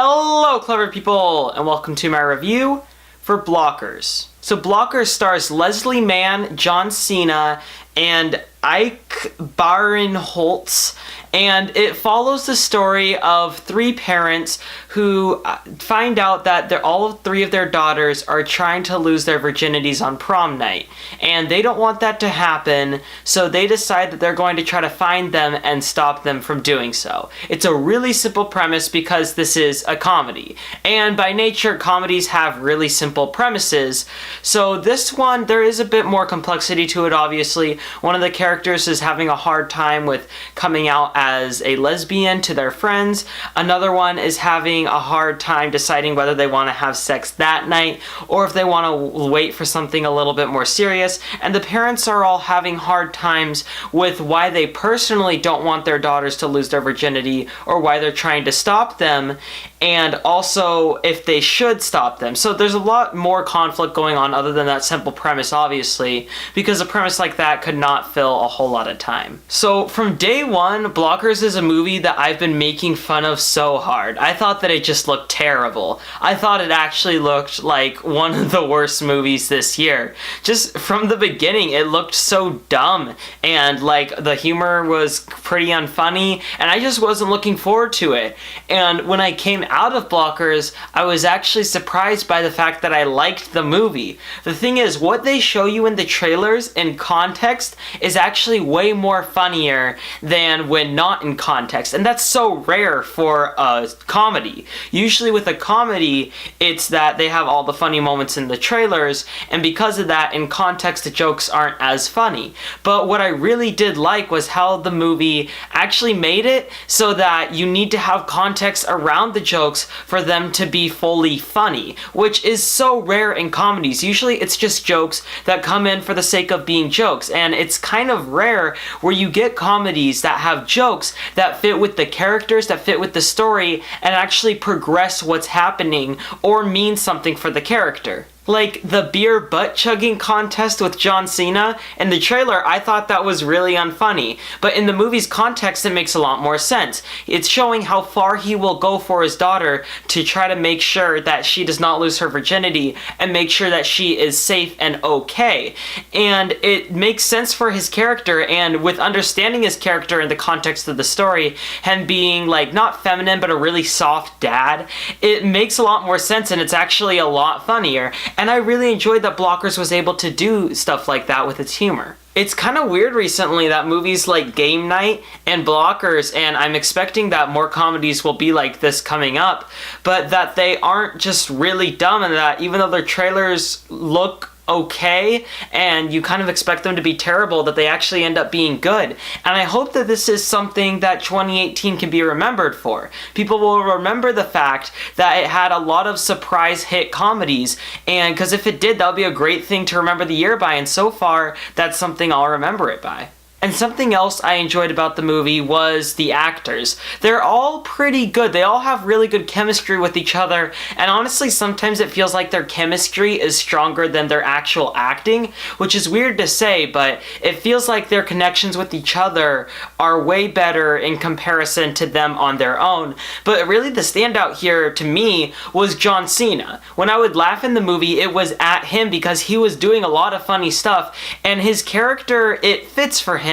Hello, clever people, and welcome to my review for Blockers. So Blockers stars Leslie Mann, John Cena, and Ike Barinholtz, and it follows the story of three parents who find out that all three of their daughters are trying to lose their virginities on prom night, and they don't want that to happen, so they decide that they're going to try to find them and stop them from doing so. It's a really simple premise because this is a comedy, and by nature comedies have really simple premises, so this one there is a bit more complexity to it. Obviously, one of the characters is having a hard time with coming out as a lesbian to their friends. Another one is having a hard time deciding whether they want to have sex that night or if they want to wait for something a little bit more serious. And the parents are all having hard times with why they personally don't want their daughters to lose their virginity or why they're trying to stop them, and also if they should stop them. So there's a lot more conflict going on other than that simple premise, obviously, because a premise like that could not fill a whole lot of time. So from day one, Blockers is a movie that I've been making fun of so hard. I thought that it just looked terrible. I thought it actually looked like one of the worst movies this year. Just from the beginning, it looked so dumb, and like the humor was pretty unfunny, and I just wasn't looking forward to it. And when I came out of Blockers, I was actually surprised by the fact that I liked the movie. The thing is, what they show you in the trailers in context is actually way more funnier than when not in context, and that's so rare for a comedy. Usually with a comedy, it's that they have all the funny moments in the trailers, and because of that, in context, the jokes aren't as funny. But what I really did like was how the movie actually made it so that you need to have context around the jokes for them to be fully funny, which is so rare in comedies. Usually it's just jokes that come in for the sake of being jokes, and it's kind of rare where you get comedies that have jokes that fit with the characters, that fit with the story, and actually progress what's happening or mean something for the character. Like the beer butt chugging contest with John Cena. In the trailer, I thought that was really unfunny, but in the movie's context, it makes a lot more sense. It's showing how far he will go for his daughter to try to make sure that she does not lose her virginity and make sure that she is safe and okay. And it makes sense for his character, and with understanding his character in the context of the story, him being like not feminine but a really soft dad, it makes a lot more sense, and it's actually a lot funnier. And I really enjoyed that Blockers was able to do stuff like that with its humor. It's kind of weird recently that movies like Game Night and Blockers, and I'm expecting that more comedies will be like this coming up, but that they aren't just really dumb, and that even though their trailers look okay and you kind of expect them to be terrible, that they actually end up being good. And I hope that this is something that 2018 can be remembered for. People will remember the fact that it had a lot of surprise hit comedies, and because if it did, that would be a great thing to remember the year by, and so far that's something I'll remember it by. And something else I enjoyed about the movie was the actors. They're all pretty good. They all have really good chemistry with each other, and honestly, sometimes it feels like their chemistry is stronger than their actual acting, which is weird to say, but it feels like their connections with each other are way better in comparison to them on their own. But really the standout here to me was John Cena. When I would laugh in the movie, it was at him because he was doing a lot of funny stuff, and his character, it fits for him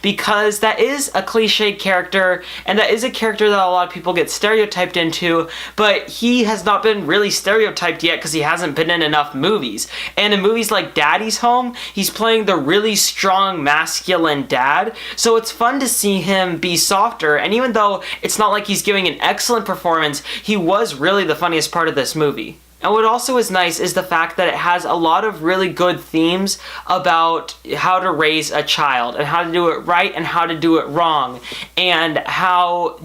because that is a cliched character, and that is a character that a lot of people get stereotyped into, but he has not been really stereotyped yet because he hasn't been in enough movies. And in movies like Daddy's Home, he's playing the really strong masculine dad, so it's fun to see him be softer, and even though it's not like he's giving an excellent performance, he was really the funniest part of this movie. And what also is nice is the fact that it has a lot of really good themes about how to raise a child and how to do it right and how to do it wrong, and how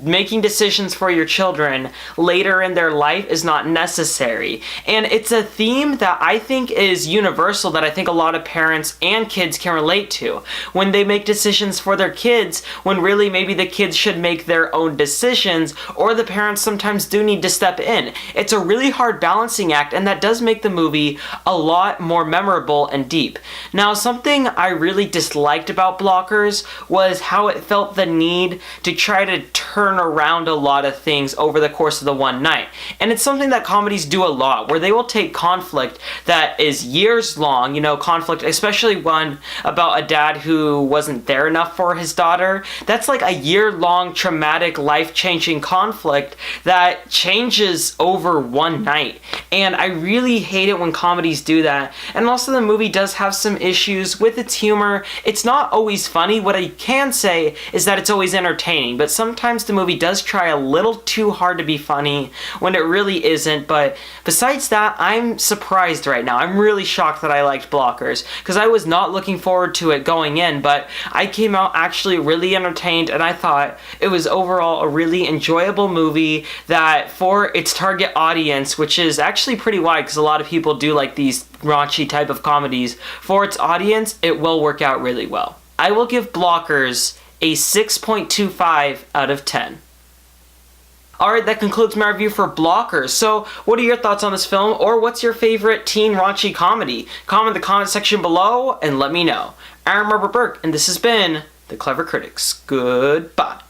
making decisions for your children later in their life is not necessary. And it's a theme that I think is universal, that I think a lot of parents and kids can relate to. When they make decisions for their kids, when really maybe the kids should make their own decisions, or the parents sometimes do need to step in. It's It's a really hard balancing act, and that does make the movie a lot more memorable and deep. Now, something I really disliked about Blockers was how it felt the need to try to turn around a lot of things over the course of the one night. And it's something that comedies do a lot, where they will take conflict that is years long, conflict, especially one about a dad who wasn't there enough for his daughter. That's like a year-long traumatic, life-changing conflict that changes over one night. And I really hate it when comedies do that. And also the movie does have some issues with its humor. It's not always funny. What I can say is that it's always entertaining, but sometimes the movie does try a little too hard to be funny when it really isn't. But besides that, I'm surprised right now. I'm really shocked that I liked Blockers, because I was not looking forward to it going in, but I came out actually really entertained, and I thought it was overall a really enjoyable movie that for its target audience, which is actually pretty wide because a lot of people do like these raunchy type of comedies, for its audience, it will work out really well. I will give Blockers a 6.25 out of 10. Alright, that concludes my review for Blockers. So, what are your thoughts on this film, or what's your favorite teen raunchy comedy? Comment in the comment section below and let me know. I'm Robert Burke, and this has been The Clever Critics. Goodbye.